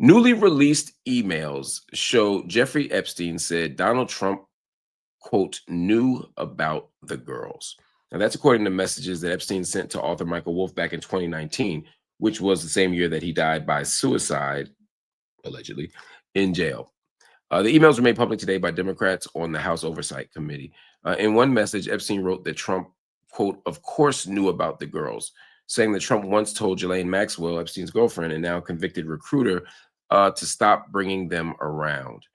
Newly released emails show Jeffrey Epstein said Donald Trump, quote, knew about the girls. Now, that's according to messages that Epstein sent to author Michael Wolff back in 2019, which was the same year that he died by suicide, allegedly, in jail. The emails were made public today by Democrats on the House Oversight Committee. In one message, Epstein wrote that Trump, quote, of course knew about the girls, saying that Trump once told Ghislaine Maxwell, Epstein's girlfriend and now convicted recruiter, to stop bringing them around.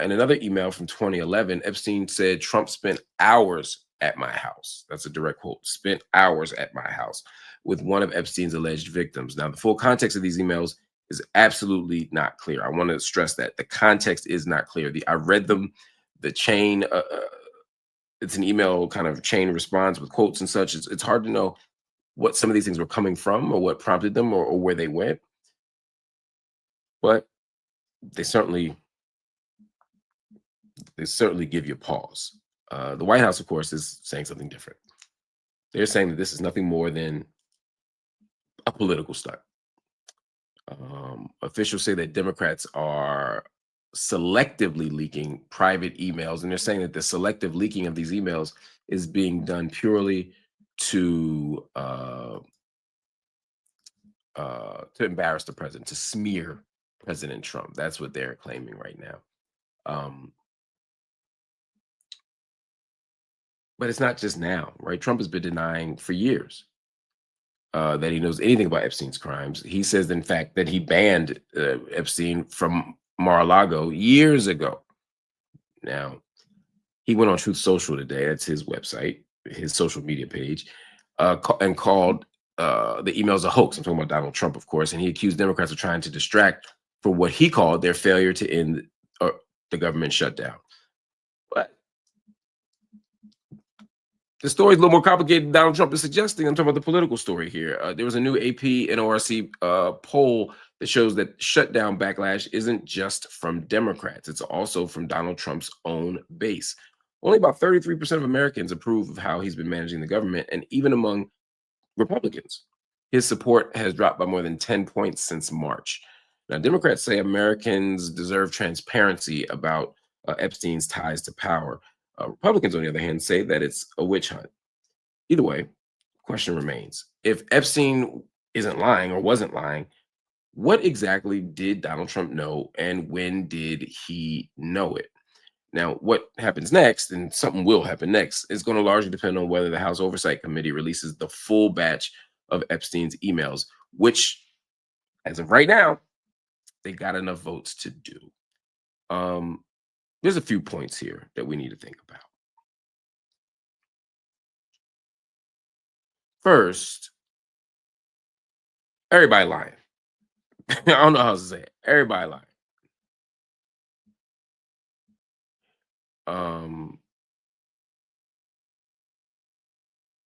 In another email from 2011, Epstein said Trump spent hours at my house. That's a direct quote, spent hours at my house with one of Epstein's alleged victims. Now, the full context of these emails is absolutely not clear. I want to stress that the context is not clear. I read them, the chain, it's an email kind of chain response with quotes and such. It's hard to know what some of these things were coming from or what prompted them or where they went. But they certainly give you pause. The White House, of course, is saying something different. They're saying that this is nothing more than a political stunt. Officials say that Democrats are selectively leaking private emails, and they're saying that the selective leaking of these emails is being done purely to embarrass the president, to smear President Trump. That's what they're claiming right now. But it's not just now, right? Trump has been denying for years that he knows anything about Epstein's crimes. He says, in fact, that he banned Epstein from Mar-a-Lago years ago. Now, he went on Truth Social today. That's his website, his social media page, and called the emails a hoax. I'm talking about Donald Trump, of course, and he accused Democrats of trying to distract from what he called their failure to end the government shutdown. But the story is a little more complicated than Donald Trump is suggesting. I'm talking about the political story here. There was a new AP and ORC poll that shows that shutdown backlash isn't just from Democrats. It's also from Donald Trump's own base. Only about 33% of Americans approve of how he's been managing the government, and even among Republicans, his support has dropped by more than 10 points since March. Now, Democrats say Americans deserve transparency about Epstein's ties to power. Republicans, on the other hand, say that it's a witch hunt. Either way, question remains. If Epstein isn't lying or wasn't lying, what exactly did Donald Trump know and when did he know it? Now, what happens next, and something will happen next, is going to largely depend on whether the House Oversight Committee releases the full batch of Epstein's emails, which, as of right now, they got enough votes to do. There's a few points here that we need to think about. First, everybody lying. I don't know how to say it. Everybody lying.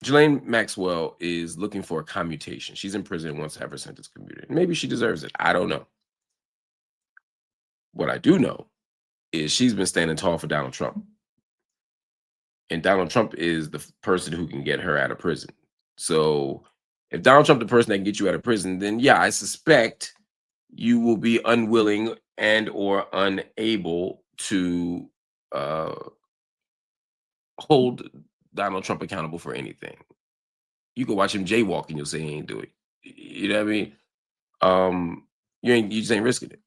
Ghislaine Maxwell is looking for a commutation. She's in prison and wants to have her sentence commuted. Maybe she deserves it. I don't know. What I do know is she's been standing tall for Donald Trump. And Donald Trump is the person who can get her out of prison. So if Donald Trump the person that can get you out of prison, then yeah, I suspect you will be unwilling and or unable to hold Donald Trump accountable for anything. You can watch him jaywalk and you'll say he ain't do it. You know what I mean? You just ain't risking it.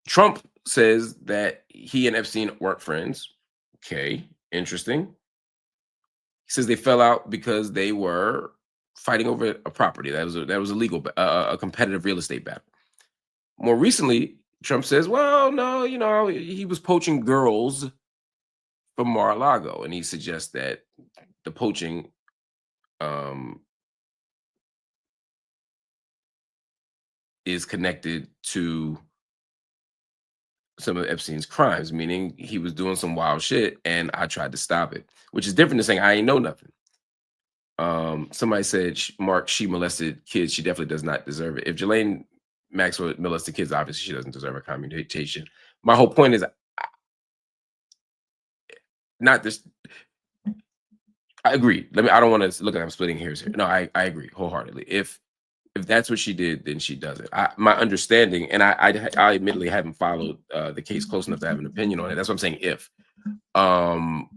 Trump says that he and Epstein weren't friends. Okay, interesting. He says they fell out because they were fighting over a property that was illegal, a competitive real estate battle. More recently, Trump says, well, no, he was poaching girls from Mar-a-Lago, and he suggests that the poaching is connected to some of Epstein's crimes, meaning he was doing some wild shit and I tried to stop it, which is different than saying I ain't know nothing. Somebody said, Mark, she molested kids. She definitely does not deserve it. If Ghislaine Maxwell molested kids, obviously she doesn't deserve a commutation. My whole point is not this. I agree. I don't want to look like I'm splitting hairs here. No, I agree wholeheartedly. If If that's what she did, then she does it. My understanding, and I admittedly haven't followed the case close enough to have an opinion on it. That's what I'm saying. If um,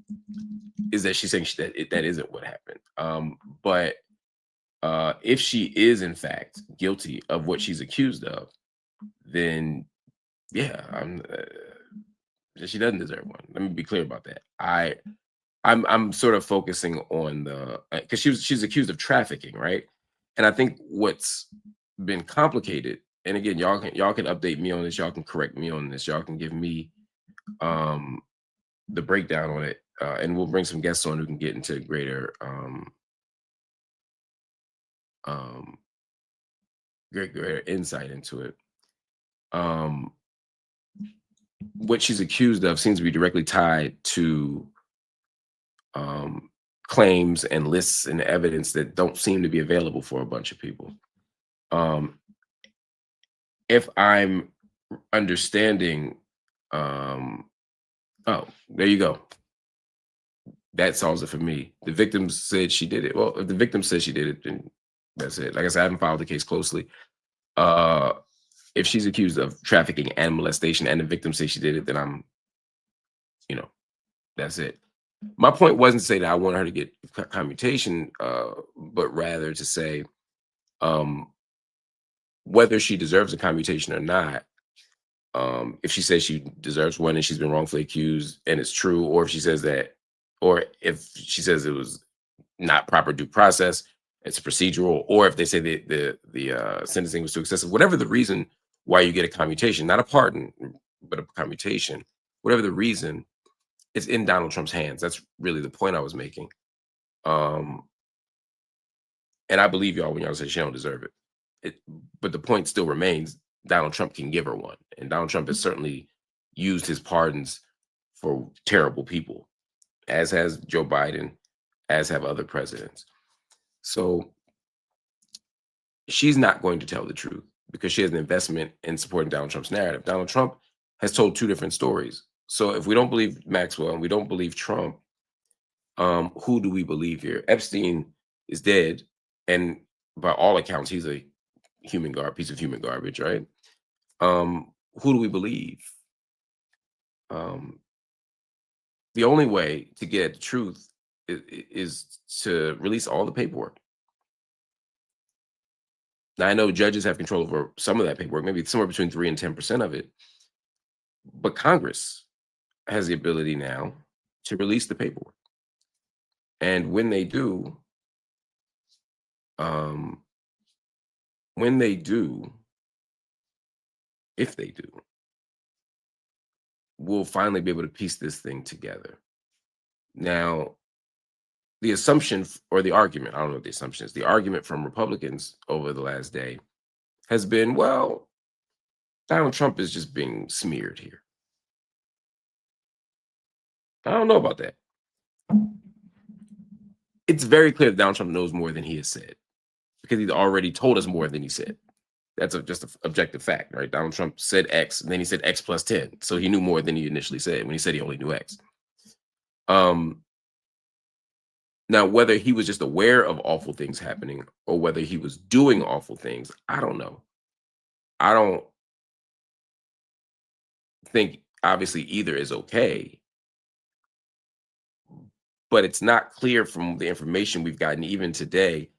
is that she's saying that isn't what happened. But if she is in fact guilty of what she's accused of, then yeah, she doesn't deserve one. Let me be clear about that. I'm sort of focusing on the because she's accused of trafficking, right? And I think what's been complicated, and again, y'all can update me on this, y'all can correct me on this, y'all can give me um the breakdown on it, and we'll bring some guests on who can get into um greater insight into it. Um, what she's accused of seems to be directly tied to um, claims and lists and evidence that don't seem to be available for a bunch of people. Um, if I'm understanding, um, oh, there you go. That solves it for me. The victim said she did it. Well, if the victim says she did it, then that's it. Like I said, I haven't followed the case closely. Uh, if she's accused of trafficking and molestation, and the victim says she did it, then you know, that's it. My point wasn't to say that I want her to get commutation, but rather to say um, whether she deserves a commutation or not. If she says she deserves one and she's been wrongfully accused and it's true, or if she says that, or if she says it was not proper due process, it's procedural, or if they say the sentencing was too excessive, whatever the reason why you get a commutation, not a pardon, but a commutation, whatever the reason, it's in Donald Trump's hands. That's really the point I was making. Um, and I believe y'all when y'all say she don't deserve it. But the point still remains: Donald Trump can give her one, and Donald Trump has certainly used his pardons for terrible people, as has Joe Biden, as have other presidents. So she's not going to tell the truth because she has an investment in supporting Donald Trump's narrative. Donald Trump has told two different stories. So if we don't believe Maxwell and we don't believe Trump, who do we believe here? Epstein is dead, and by all accounts, he's a piece of human garbage, right? Who do we believe? Um, the only way to get at the truth is to release all the paperwork. Now I know judges have control over some of that paperwork, maybe somewhere between 3 and 10% of it, but Congress has the ability now to release the paperwork. And um, when they do, if they do, we'll finally be able to piece this thing together. Now, the assumption or the argument, I don't know what the assumption is, the argument from Republicans over the last day has been, well, Donald Trump is just being smeared here. I don't know about that. It's very clear that Donald Trump knows more than he has said because he's already told us more than he said. That's just an objective fact, right? Donald Trump said X, and then he said X plus 10. So he knew more than he initially said when he said he only knew X. Now, whether he was just aware of awful things happening or whether he was doing awful things, I don't know. I don't think obviously either is okay, but it's not clear from the information we've gotten even today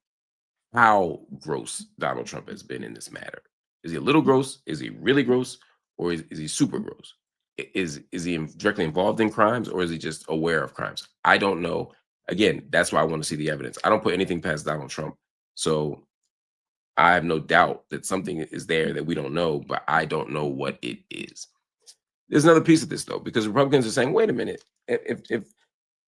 how gross Donald Trump has been in this matter. Is he a little gross? Is he really gross? Or is he super gross? Is he directly involved in crimes or is he just aware of crimes? I don't know. Again, that's why I want to see the evidence. I don't put anything past Donald Trump. So I have no doubt that something is there that we don't know, but I don't know what it is. There's another piece of this though, because Republicans are saying, wait a minute,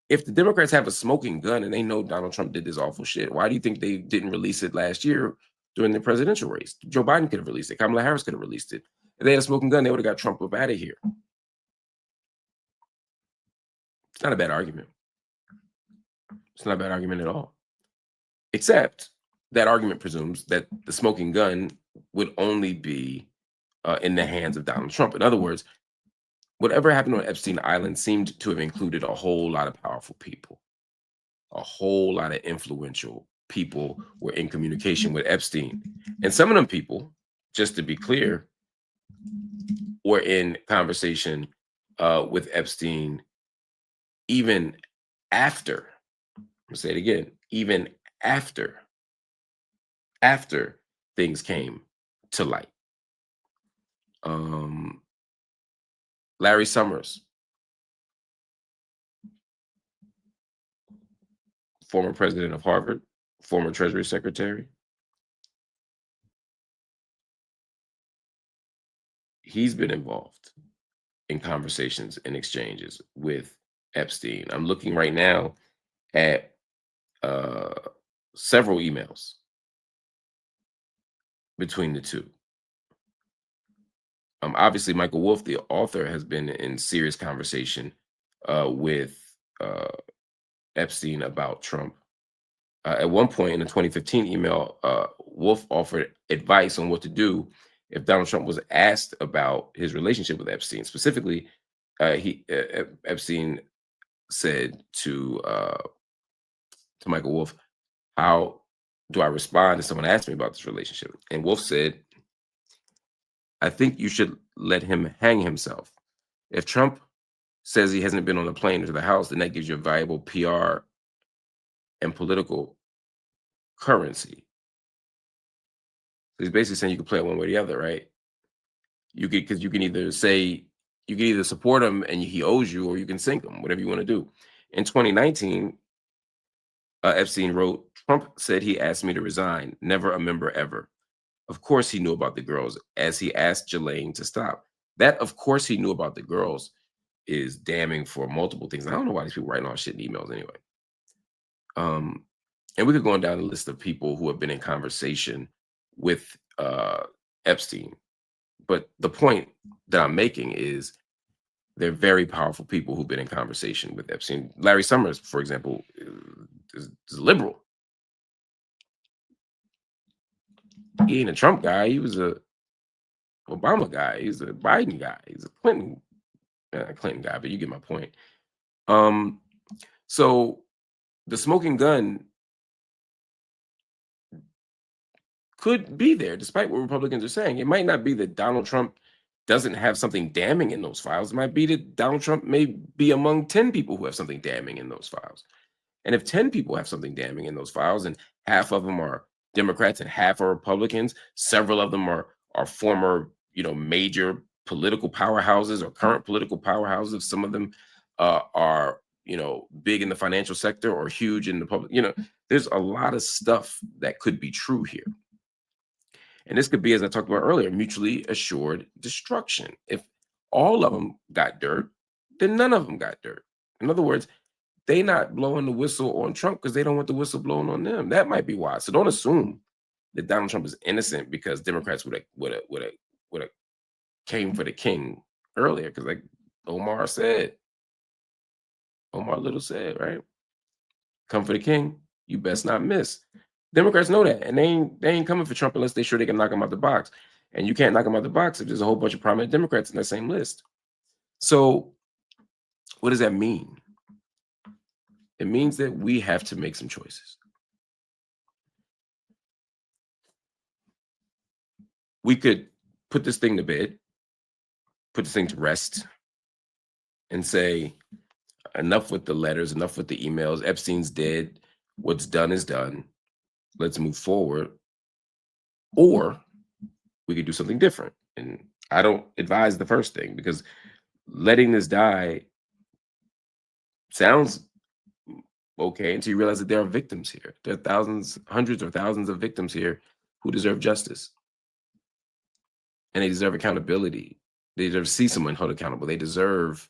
if the Democrats have a smoking gun and they know Donald Trump did this awful shit, why do you think they didn't release it last year during the presidential race? Joe Biden could have released it. Kamala Harris could have released it. If they had a smoking gun, they would have got Trump up out of here. It's not a bad argument. It's not a bad argument at all. Except that argument presumes that the smoking gun would only be in the hands of Donald Trump. In other words, whatever happened on Epstein Island seemed to have included a whole lot of powerful people. A whole lot of influential people were in communication with Epstein. And some of them people, just to be clear, were in conversation with Epstein even after, I'm gonna say it again, even after after things came to light. Um, Larry Summers, former president of Harvard, former Treasury Secretary, he's been involved in conversations and exchanges with Epstein. I'm looking right now at uh, several emails between the two. Obviously, Michael Wolff, the author, has been in serious conversation with uh, Epstein about Trump. At one point in the 2015 email, Wolff offered advice on what to do if Donald Trump was asked about his relationship with Epstein. Specifically, Epstein said to Michael Wolff, "How do I respond if someone asks me about this relationship?" And Wolff said, "I think you should let him hang himself. If Trump says he hasn't been on a plane to the house, then that gives you a valuable PR and political currency." So he's basically saying you can play it one way or the other, right? You could, because you can either say, you can either support him and he owes you, or you can sink him, whatever you want to do. In 2019, Epstein wrote, "Trump said he asked me to resign, never a member ever. Of course he knew about the girls, as he asked Ghislaine to stop." That, "of course he knew about the girls," is damning for multiple things. I don't know why these people writing all shit in emails anyway. Um, and we could go on down the list of people who have been in conversation with Epstein. But the point that I'm making is they're very powerful people who've been in conversation with Epstein. Larry Summers, for example, is a liberal. He ain't a Trump guy. He was a Obama guy. He's a Biden guy. He's a Clinton guy. But you get my point. Um, so the smoking gun could be there, despite what Republicans are saying. It might not be that Donald Trump doesn't have something damning in those files. It might be that Donald Trump may be among 10 people who have something damning in those files. And if 10 people have something damning in those files, and half of them are Democrats and half are Republicans, several of them are former, major political powerhouses or current political powerhouses. Some of them are, big in the financial sector or huge in the public. There's a lot of stuff that could be true here. And this could be, as I talked about earlier, mutually assured destruction. If all of them got dirt, then none of them got dirt. In other words, they not blowing the whistle on Trump because they don't want the whistle blown on them. That might be why. So don't assume that Donald Trump is innocent because Democrats would have came for the king earlier. Because like Omar Little said, right? Come for the king, you best not miss. Democrats know that, and they ain't coming for Trump unless they're sure they can knock him out the box. And you can't knock him out the box if there's a whole bunch of prominent Democrats in that same list. So what does that mean? It means that we have to make some choices. We could put this thing to bed, put this thing to rest, and say, enough with the letters, enough with the emails. Epstein's dead. What's done is done. Let's move forward. Or we could do something different. And I don't advise the first thing, because letting this die sounds okay until you realize that there are victims here. There are thousands, hundreds or thousands of victims here who deserve justice. And they deserve accountability. They deserve to see someone held accountable. They deserve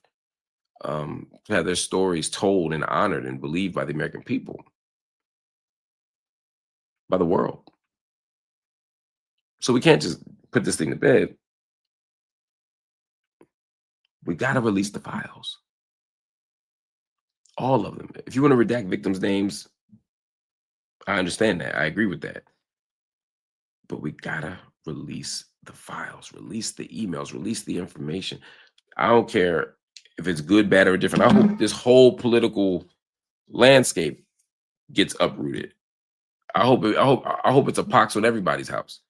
to have their stories told and honored and believed by the American people, by the world. So we can't just put this thing to bed. We got to release the files. All of them. If you want to redact victims' names, I understand that. I agree with that. But we got to release the files, release the emails, release the information. I don't care if it's good, bad, or different. I hope this whole political landscape gets uprooted. I hope it's a pox on everybody's house.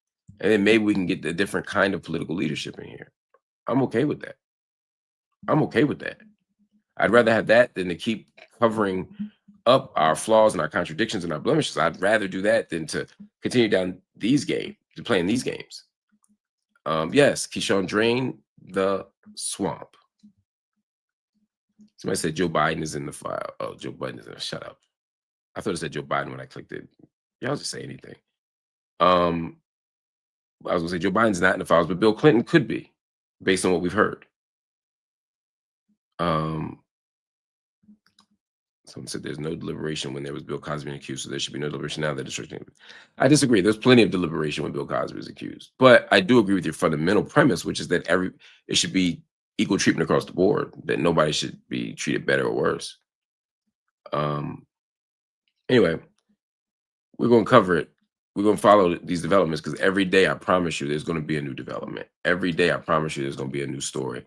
And then maybe we can get a different kind of political leadership in here. I'm okay with that. I'm okay with that. I'd rather have that than to keep covering up our flaws and our contradictions and our blemishes. I'd rather do that than to continue down these games, to playing these games. Yes, Keyshawn, drain the swamp. Somebody said Joe Biden is in the file. Oh, Joe Biden is in. Shut up. I thought it said Joe Biden when I clicked it. Y'all just say anything. I was gonna say Joe Biden's not in the files, but Bill Clinton could be, based on what we've heard. Um, Someone said there's no deliberation when there was Bill Cosby accused, so there should be no deliberation now that it's restricted. I disagree. There's plenty of deliberation when Bill Cosby was accused, but I do agree with your fundamental premise, which is that it should be equal treatment across the board. That nobody should be treated better or worse. Anyway, we're gonna cover it. We're gonna follow these developments because every day I promise you there's gonna be a new development. Every day I promise you there's gonna be a new story.